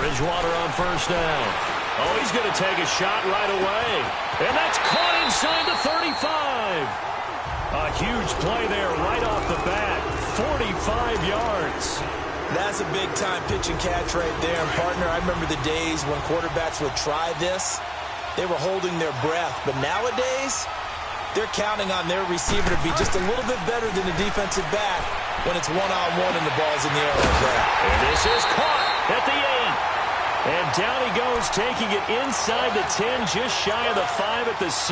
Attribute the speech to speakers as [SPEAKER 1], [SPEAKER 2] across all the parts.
[SPEAKER 1] Bridgewater on first down. Oh, he's going to take a shot right away. And that's caught inside the 35. A huge play there right off the bat. 45 yards.
[SPEAKER 2] That's a big-time pitch and catch right there. And, partner, I remember the days when quarterbacks would try this. They were holding their breath. But nowadays, they're counting on their receiver to be just a little bit better than the defensive back when it's one-on-one and the ball's in the air like that.
[SPEAKER 1] And this is caught at the 8. And down he goes, taking it inside the 10, just shy of the 5 at the 6.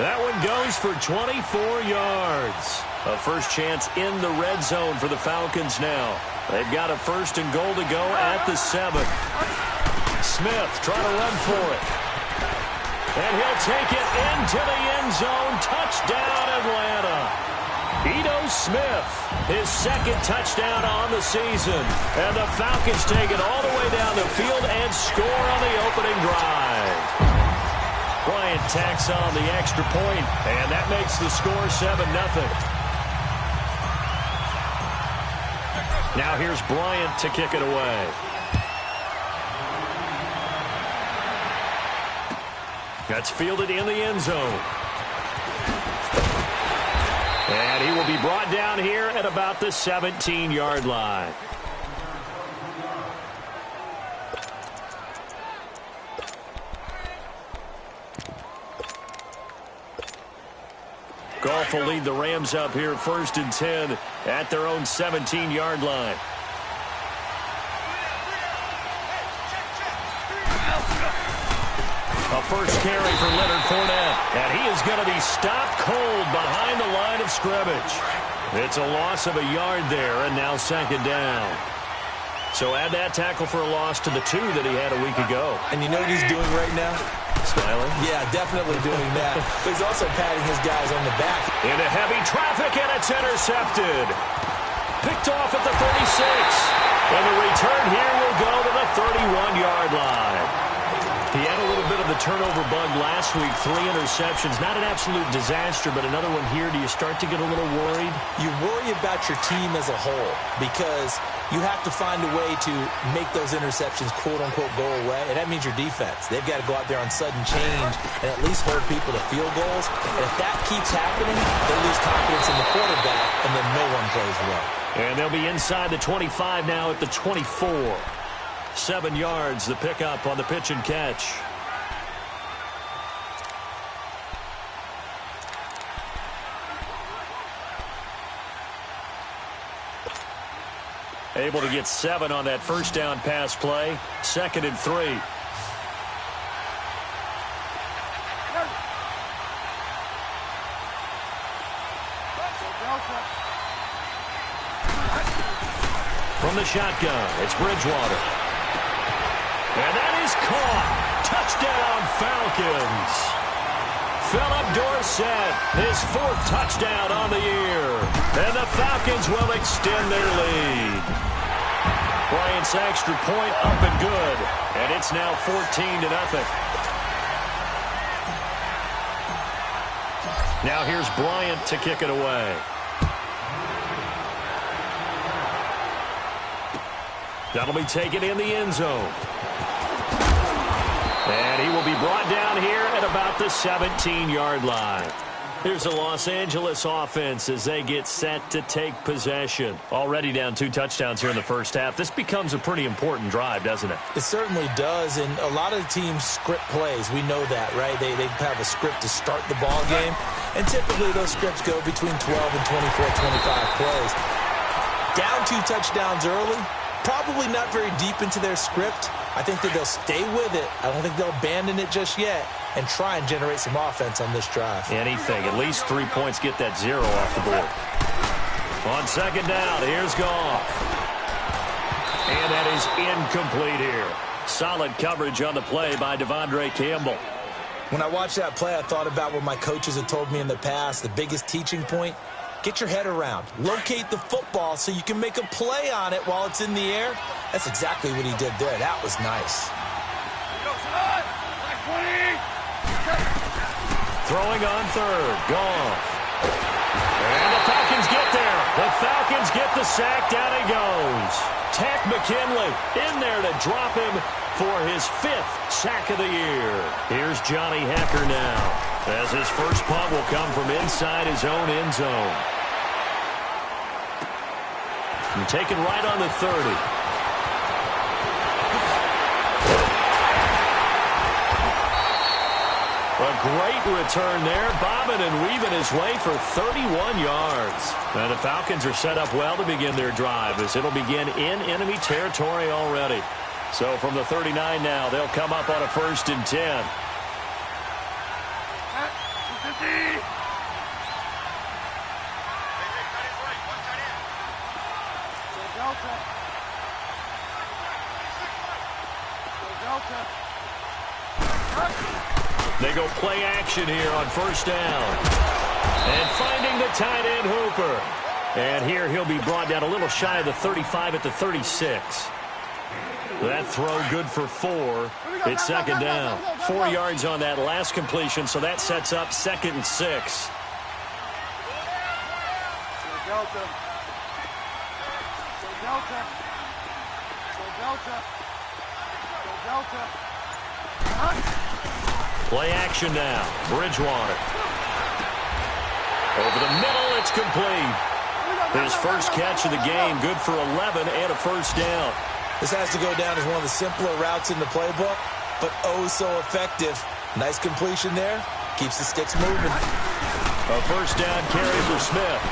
[SPEAKER 1] That one goes for 24 yards. A first chance in the red zone for the Falcons now. They've got a first and goal to go at the 7. Smith trying to run for it. And he'll take it into the end zone. Touchdown, Atlanta. Ito Smith, his second touchdown on the season. And the Falcons take it all the way down the field and score on the opening drive. Bryant tacks on the extra point, and that makes the score 7-0. Now here's Bryant to kick it away. That's fielded in the end zone. And he will be brought down here at about the 17-yard line. Goff will lead the Rams up here first and 10 at their own 17-yard line. A first carry for Leonard Fournette. And he is going to be stopped cold behind the line of scrimmage. It's a loss of a yard there, and now second down. So add that tackle for a loss to the 2 that he had a week ago.
[SPEAKER 2] And you know what he's doing right now?
[SPEAKER 1] Smiling?
[SPEAKER 2] Yeah, definitely doing that. But he's also patting his guys on the back.
[SPEAKER 1] Into heavy traffic, and it's intercepted. Picked off at the 36. And the return here will go to the 31-yard line. He had a little bit of the turnover bug last week. 3 interceptions. Not an absolute disaster, but another one here. Do you start to get a little worried?
[SPEAKER 2] You worry about your team as a whole because you have to find a way to make those interceptions, quote-unquote, go away. And that means your defense. They've got to go out there on sudden change and at least hold people to field goals. And if that keeps happening, they lose confidence in the quarterback, and then no one plays well.
[SPEAKER 1] And they'll be inside the 25 now at the 24. 7 yards, the pickup on the pitch and catch. Able to get 7 on that first down pass play. 2nd and 3. From the shotgun, it's Bridgewater. And that is caught. Touchdown, Falcons. Philip Dorsett, his 4th touchdown on the year. And the Falcons will extend their lead. Bryant's extra point up and good. And it's now 14-0. Now here's Bryant to kick it away. That'll be taken in the end zone. And he will be brought down here at about the 17-yard line. Here's the Los Angeles offense as they get set to take possession. Already down 2 touchdowns here in the first half. This becomes a pretty important drive, doesn't it?
[SPEAKER 2] It certainly does, and a lot of the teams script plays. We know that, right? They have a script to start the ball game, and typically those scripts go between 12 and 24, 25 plays. Down 2 touchdowns early, probably not very deep into their script. I think that they'll stay with it. I don't think they'll abandon it just yet and try and generate some offense on this drive.
[SPEAKER 1] Anything. At least 3 points, get that 0 off the board. On second down, here's Goff. And that is incomplete here. Solid coverage on the play by Devondre Campbell.
[SPEAKER 2] When I watched that play, I thought about what my coaches had told me in the past. The biggest teaching point, get your head around. Locate the football so you can make a play on it while it's in the air. That's exactly what he did there. That was nice.
[SPEAKER 1] Throwing on third. Goff. And the Falcons get there. The Falcons get the sack. Down he goes. Tack McKinley in there to drop him for his 5th sack of the year. Here's Johnny Hekker now, as his first punt will come from inside his own end zone. And taken right on the 30. A great return there, bobbing and weaving his way for 31 yards. And the Falcons are set up well to begin their drive, as it'll begin in enemy territory already. So from the 39 now, they'll come up on a 1st and 10. They go play action here on 1st down. And finding the tight end Hooper. And here he'll be brought down a little shy of the 35 at the 36. That throw good for 4. It's 2nd down. 4 yards on that last completion, so that sets up 2nd and 6. Play action now. Bridgewater. Over the middle, it's complete. His first catch of the game, good for 11 and a 1st down.
[SPEAKER 2] This has to go down as one of the simpler routes in the playbook, but oh so effective. Nice completion there. Keeps the sticks moving.
[SPEAKER 1] A 1st down carry for Smith.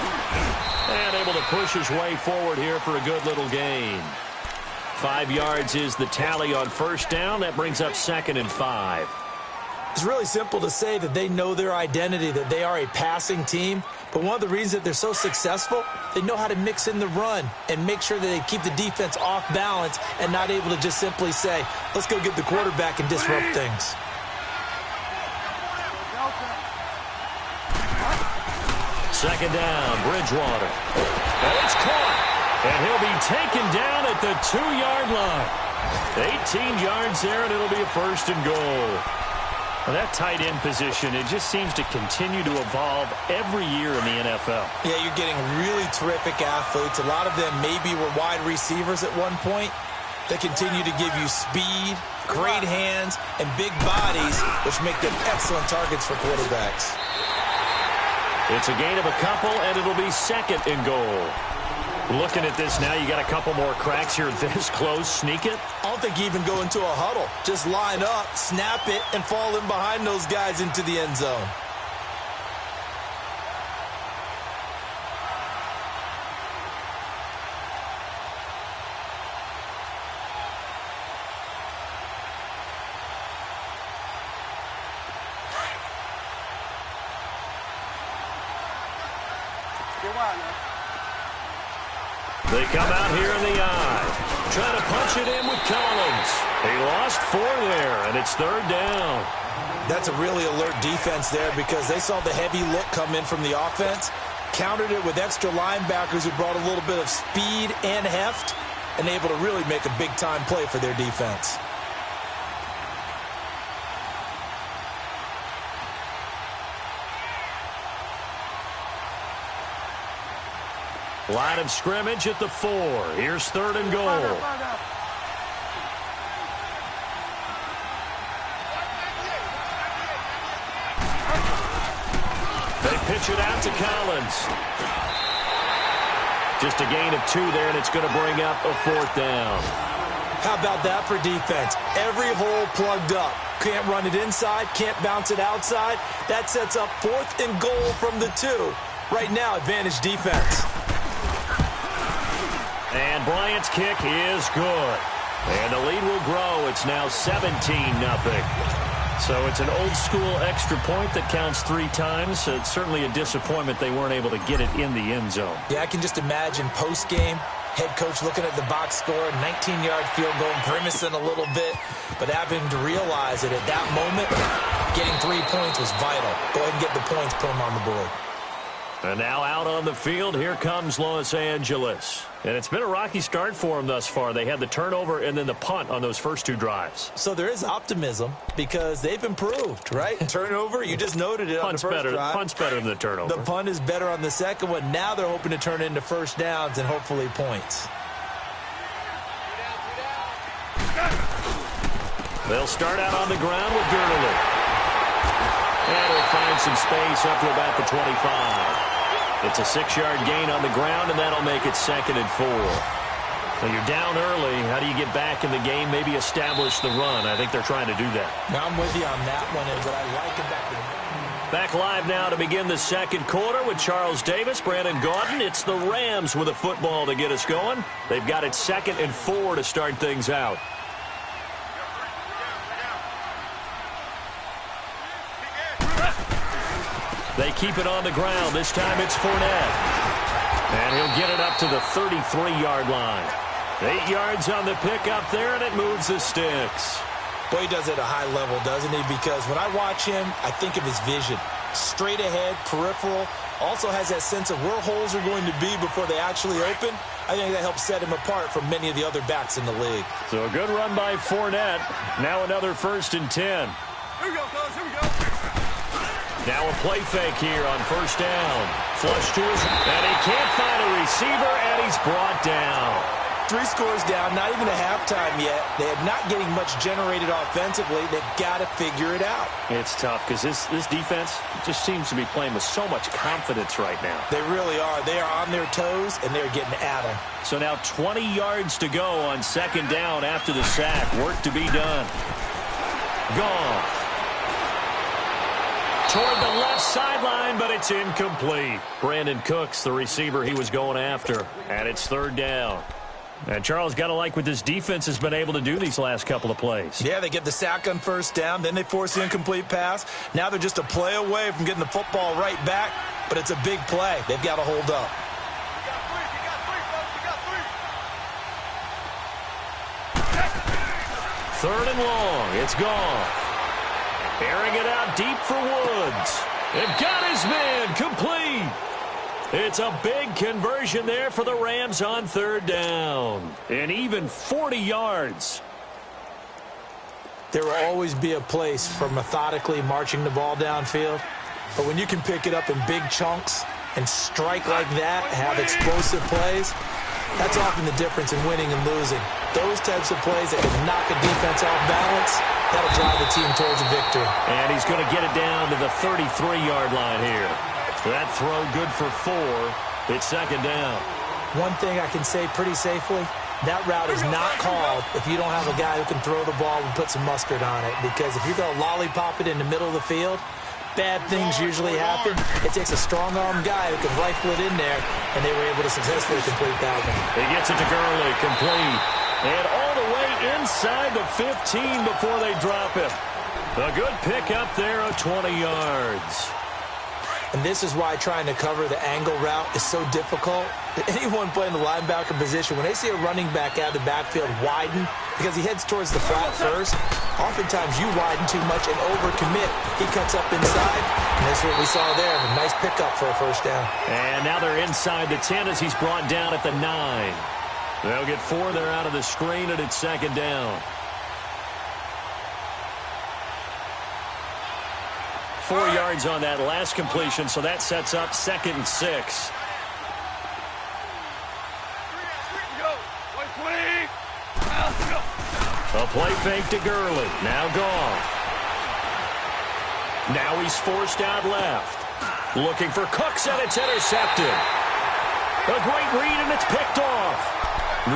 [SPEAKER 1] And able to push his way forward here for a good little gain. 5 yards is the tally on 1st down. That brings up 2nd and 5.
[SPEAKER 2] It's really simple to say that they know their identity, that they are a passing team. But one of the reasons that they're so successful, they know how to mix in the run and make sure that they keep the defense off balance and not able to just simply say, let's go get the quarterback and disrupt things.
[SPEAKER 1] Second down, Bridgewater. And it's caught. And he'll be taken down at the 2-yard line. 18 yards there, and it'll be a 1st and goal. Well, that tight end position, it just seems to continue to evolve every year in the NFL.
[SPEAKER 2] Yeah, you're getting really terrific athletes. A lot of them maybe were wide receivers at one point. They continue to give you speed, great hands, and big bodies, which make them excellent targets for quarterbacks.
[SPEAKER 1] It's a gain of a couple, and it'll be 2nd and goal. Looking at this now, you got a couple more cracks here this close. Sneak it?
[SPEAKER 2] I don't think you even go into a huddle. Just line up, snap it, and fall in behind those guys into the end zone.
[SPEAKER 1] They come out here in the eye. Trying to punch it in with Collins. He lost 4 there, and it's 3rd down.
[SPEAKER 2] That's a really alert defense there because they saw the heavy look come in from the offense, countered it with extra linebackers who brought a little bit of speed and heft, and able to really make a big-time play for their defense.
[SPEAKER 1] Line of scrimmage at the 4. Here's 3rd and goal. They pitch it out to Collins. Just a gain of 2 there, and it's going to bring up a 4th down.
[SPEAKER 2] How about that for defense? Every hole plugged up. Can't run it inside, can't bounce it outside. That sets up 4th and goal from the 2. Right now, advantage defense.
[SPEAKER 1] And Bryant's kick is good. And the lead will grow. It's now 17-0. So it's an old-school extra point that counts 3 times. So it's certainly a disappointment they weren't able to get it in the end zone.
[SPEAKER 2] Yeah, I can just imagine post-game, head coach looking at the box score, 19-yard field goal, grimacing a little bit, but having to realize that at that moment, getting 3 points was vital. Go ahead and get the points, put them on the board.
[SPEAKER 1] And now out on the field, here comes Los Angeles. And it's been a rocky start for them thus far. They had the turnover and then the punt on those first 2 drives.
[SPEAKER 2] So there is optimism because they've improved, right? Turnover, you just noted it on the first drive.
[SPEAKER 1] Punt's better than the turnover.
[SPEAKER 2] The punt is better on the second one. Now they're hoping to turn into 1st downs and hopefully points.
[SPEAKER 1] They'll start out on the ground with Gurley. And he'll find some space up to about the 25. It's a 6-yard gain on the ground, and that'll make it 2nd and 4. Well, you're down early. How do you get back in the game, maybe establish the run? I think they're trying to do that.
[SPEAKER 2] Now, I'm with you on that one, and what I like about it.
[SPEAKER 1] Back live now to begin the second quarter with Charles Davis, Brandon Gaudin. It's the Rams with a football to get us going. They've got it 2nd and 4 to start things out. They keep it on the ground. This time it's Fournette. And he'll get it up to the 33-yard line. 8 yards on the pickup there, and it moves the sticks.
[SPEAKER 2] Boy, he does it at a high level, doesn't he? Because when I watch him, I think of his vision. Straight ahead, peripheral. Also has that sense of where holes are going to be before they actually open. I think that helps set him apart from many of the other backs in the league.
[SPEAKER 1] So a good run by Fournette. Now another 1st and 10.
[SPEAKER 3] Here we go, fellas. Here we go.
[SPEAKER 1] Now a play fake here on 1st down. Flush to his... And he can't find a receiver, and he's brought down.
[SPEAKER 2] 3 scores down, not even a halftime yet. They are not getting much generated offensively. They've got to figure it out.
[SPEAKER 1] It's tough because this defense just seems to be playing with so much confidence right now.
[SPEAKER 2] They really are. They are on their toes, and they're getting at them.
[SPEAKER 1] So now 20 yards to go on 2nd down after the sack. Work to be done. Goff. Toward the left sideline, but it's incomplete. Brandon Cooks, the receiver he was going after. And it's 3rd down. And Charles, got to like what this defense has been able to do these last couple of plays.
[SPEAKER 2] Yeah, they get the sack on 1st down, then they force the incomplete pass. Now they're just a play away from getting the football right back, but it's a big play. They've got to hold up.
[SPEAKER 1] Third and long. It's gone. Airing it out deep for Woods. And got his man complete. It's a big conversion there for the Rams on 3rd down. And even 40 yards.
[SPEAKER 2] There will always be a place for methodically marching the ball downfield. But when you can pick it up in big chunks and strike like that, have explosive plays, that's often the difference in winning and losing. Those types of plays that can knock a defense off balance, that'll drive the team towards a victory.
[SPEAKER 1] And he's going to get it down to the 33-yard line here. That throw good for 4. It's 2nd down.
[SPEAKER 2] One thing I can say pretty safely, that route is not called if you don't have a guy who can throw the ball and put some mustard on it. Because if you're going to lollipop it in the middle of the field, bad things usually happen. It takes a strong-arm guy who can rifle it in there, and they were able to successfully complete that one.
[SPEAKER 1] He gets it to Gurley, complete. And all the way inside the 15 before they drop him. A good pick up there of 20 yards.
[SPEAKER 2] And this is why trying to cover the angle route is so difficult. Anyone playing the linebacker position, when they see a running back out of the backfield widen, because he heads towards the flat first, oftentimes you widen too much and overcommit. He cuts up inside, and that's what we saw there. A nice pickup for a 1st down.
[SPEAKER 1] And now they're inside the 10 as he's brought down at the 9. They'll get 4 there out of the screen, and it's 2nd down. 4 yards on that last completion, so that sets up 2nd and 6. A play fake to Gurley. Now gone. Now he's forced out left. Looking for Cooks, and it's intercepted. A great read, and it's picked off.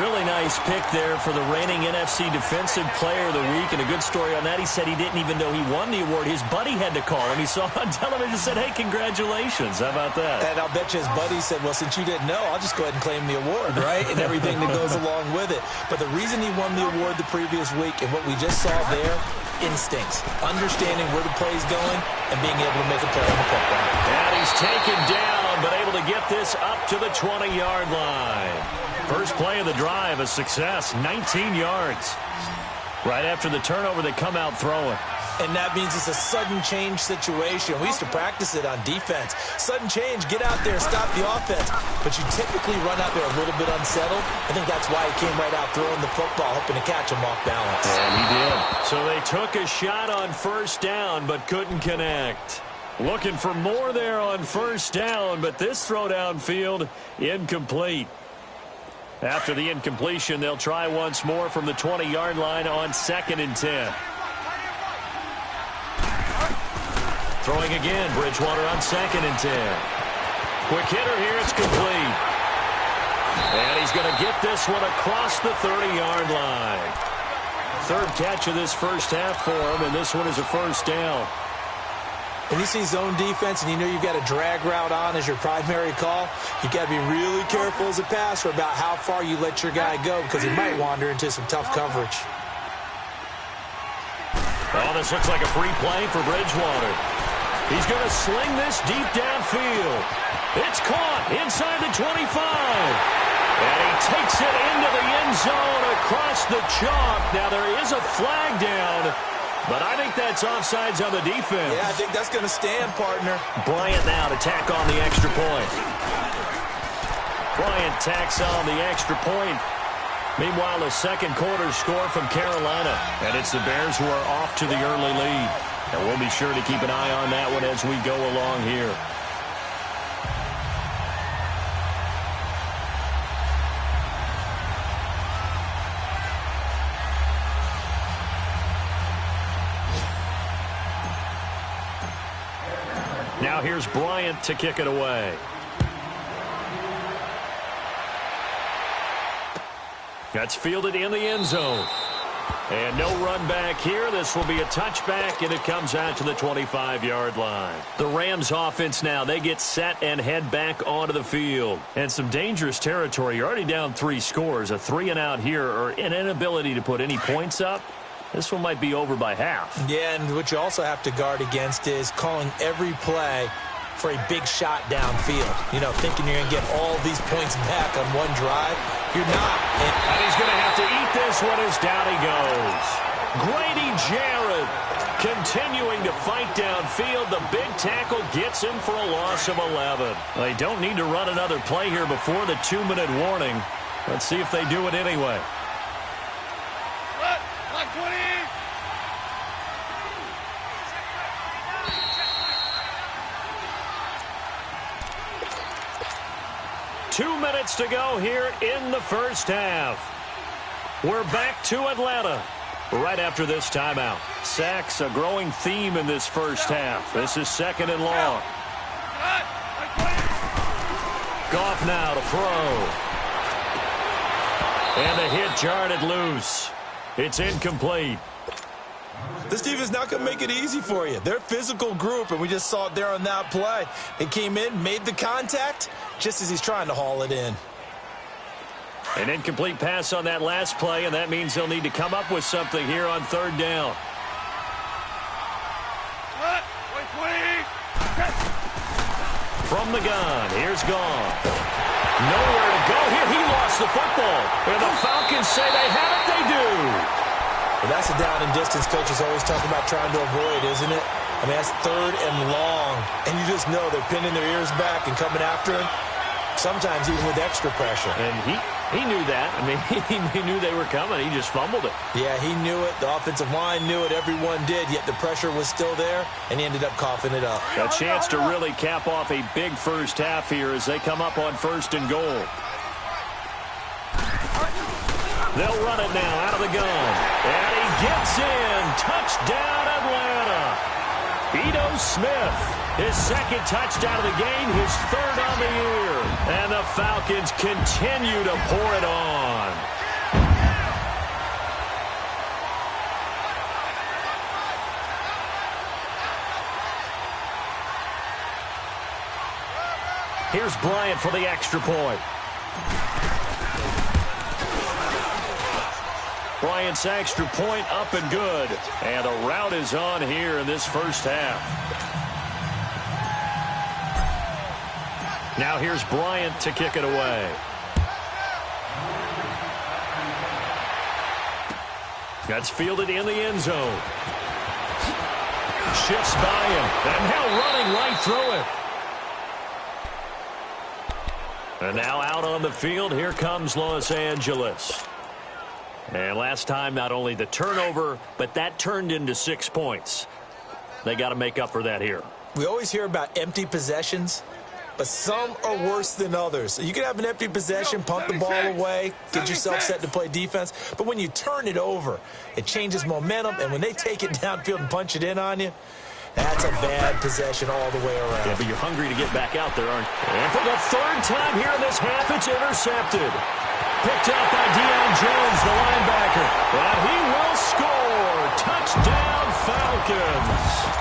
[SPEAKER 1] Really nice pick there for the reigning NFC Defensive Player of the Week, and a good story on that. He said he didn't even know he won the award. His buddy had to call him. He saw on television and said, hey, congratulations. How about that?
[SPEAKER 2] And I'll bet you his buddy said, well, since you didn't know, I'll just go ahead and claim the award, right? And everything that goes along with it. But the reason he won the award the previous week and what we just saw there, instincts, understanding where the play's going and being able to make a play on the football.
[SPEAKER 1] And he's taken down, but able to get this up to the 20-yard line. First play of the drive, a success, 19 yards. Right after the turnover, they come out throwing.
[SPEAKER 2] And that means it's a sudden change situation. We used to practice it on defense. Sudden change, get out there, stop the offense. But you typically run out there a little bit unsettled. I think that's why he came right out throwing the football, hoping to catch him off balance.
[SPEAKER 1] And he did. So they took a shot on 1st down, but couldn't connect. Looking for more there on 1st down, but this throw downfield, incomplete. After the incompletion, they'll try once more from the 20-yard line on 2nd and 10. Throwing again, Bridgewater on 2nd and 10. Quick hitter here, it's complete. And he's going to get this one across the 30-yard line. 3rd catch of this first half for him, and this one is a first down.
[SPEAKER 2] When you see zone defense and you know you've got a drag route on as your primary call, you got to be really careful as a passer about how far you let your guy go because he might wander into some tough coverage.
[SPEAKER 1] Oh, this looks like a free play for Bridgewater. He's going to sling this deep downfield. It's caught inside the 25. And he takes it into the end zone across the chalk. Now, there is a flag down, but I think that's offsides on the defense.
[SPEAKER 2] Yeah, I think that's going to stand, partner.
[SPEAKER 1] Bryant now to tack on the extra point. Bryant tacks on the extra point. Meanwhile, the second quarter score from Carolina. And it's the Bears who are off to the early lead. And we'll be sure to keep an eye on that one as we go along here. Now here's Bryant to kick it away. That's fielded in the end zone. And no run back here. This will be a touchback, and it comes out to the 25-yard line. The Rams offense now, they get set and head back onto the field. And some dangerous territory. You're already down 3 scores. A 3-and-out here, or an inability to put any points up. This one might be over by half.
[SPEAKER 2] Yeah, and what you also have to guard against is calling every play for a big shot downfield. You know, thinking you're going to get all these points back on one drive. You're not.
[SPEAKER 1] And he's going to have to eat this one as down he goes. Grady Jarrett continuing to fight downfield. The big tackle gets him for a loss of 11. They don't need to run another play here before the 2-minute warning. Let's see if they do it anyway.
[SPEAKER 3] Black 20.
[SPEAKER 1] 2 minutes to go here in the first half. We're back to Atlanta right after this timeout. Sacks, a growing theme in this first half. This is 2nd and long. Goff now to throw. And the hit jarred it loose. It's incomplete.
[SPEAKER 2] This defense not going to make it easy for you. They're a physical group, and we just saw it there on that play. It came in, made the contact, just as he's trying to haul it in.
[SPEAKER 1] An incomplete pass on that last play, and that means they'll need to come up with something here on 3rd down. From the gun, here's Goff. Nowhere to go here. He lost the football. And the Falcons say they have it. They do.
[SPEAKER 2] Well, that's a down and distance coaches always talk about trying to avoid, isn't it? I mean, that's 3rd and long. And you just know they're pinning their ears back and coming after him, sometimes even with extra pressure.
[SPEAKER 1] And he knew that. I mean, he knew they were coming. He just fumbled it.
[SPEAKER 2] Yeah, he knew it. The offensive line knew it. Everyone did, yet the pressure was still there, and he ended up coughing it up.
[SPEAKER 1] A chance to really cap off a big first half here as they come up on 1st and goal. They'll run it now out of the gun. And he gets in. Touchdown, Atlanta. Ito Smith, his 2nd touchdown of the game, his 3rd on the year. And the Falcons continue to pour it on. Here's Bryant for the extra point. Bryant's extra point up and good. And the route is on here in this first half. Now here's Bryant to kick it away. That's fielded in the end zone. Shifts by him. And now running right through it. And now out on the field, here comes Los Angeles. And last time, not only the turnover, but that turned into 6 points. They got to make up for that here.
[SPEAKER 2] We always hear about empty possessions, but some are worse than others. You can have an empty possession, punt the ball away, get yourself set to play defense. But when you turn it over, it changes momentum. And when they take it downfield and punch it in on you, That's a bad possession all the way around.
[SPEAKER 1] Yeah, but you're hungry to get back out there, aren't you? And for the third time here in this half, it's intercepted. Picked up by Deion Jones, the linebacker. And he will score. Touchdown, Falcons.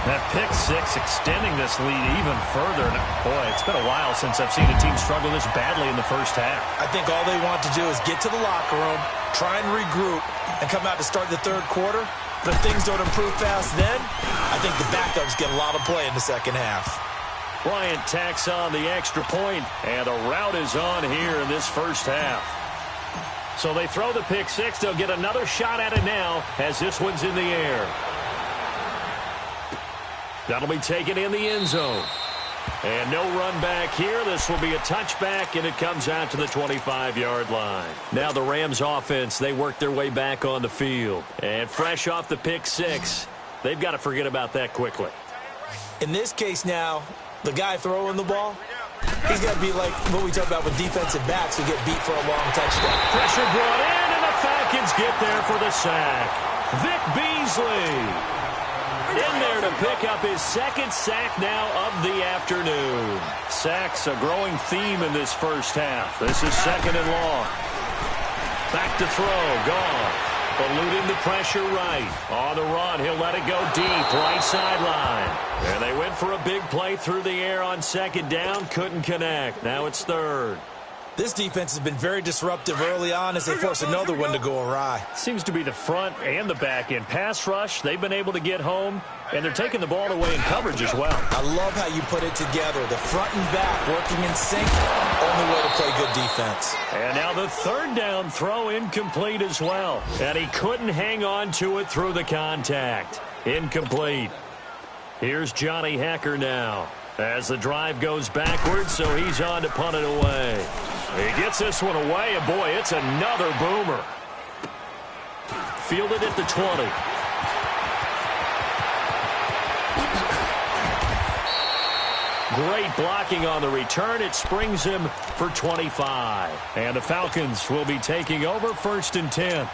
[SPEAKER 1] That pick six extending this lead even further. Boy, it's been a while since I've seen a team struggle this badly in the first half.
[SPEAKER 2] I think all they want to do is get to the locker room, try and regroup, and come out to start the third quarter. But if things don't improve fast then, I think the backups get a lot of play in the second half.
[SPEAKER 1] Bryant tacks on the extra point, and the route is on here in this first half. So they throw the pick six. They'll get another shot at it now as this one's in the air. That'll be taken in the end zone. And no run back here. This will be a touchback, and it comes out to the 25-yard line. Now the Rams offense, they work their way back on the field. And fresh off the pick six, they've got to forget about that quickly.
[SPEAKER 2] In this case now, the guy throwing the ball, he's got to be like what we talk about with defensive backs who get beat for a long touchdown.
[SPEAKER 1] Pressure brought in, and the Falcons get there for the sack. Vic Beasley in there to pick up his second sack now of the afternoon. Sacks a growing theme in this first half. This is second and long. Back to throw. Goff eluding the pressure right. On the run, he'll let it go deep. Right sideline. And they went for a big play through the air on second down. Couldn't connect. Now it's third.
[SPEAKER 2] This defense has been very disruptive early on as they force another one to go awry.
[SPEAKER 1] Seems to be the front and the back end. Pass rush, they've been able to get home, and they're taking the ball away in coverage as well.
[SPEAKER 2] I love how you put it together. The front and back working in sync. Only way to play good defense.
[SPEAKER 1] And now the third down throw incomplete as well. And he couldn't hang on to it through the contact. Incomplete. Here's Johnny Hekker now as the drive goes backwards, so he's on to punt it away. He gets this one away, and boy, it's another boomer. Fielded at the 20. Great blocking on the return. It springs him for 25. And the Falcons will be taking over 1st and 10.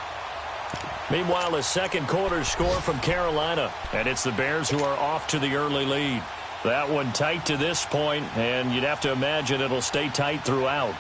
[SPEAKER 1] Meanwhile, a second quarter score from Carolina, and it's the Bears who are off to the early lead. That one tight to this point, and you'd have to imagine it'll stay tight throughout.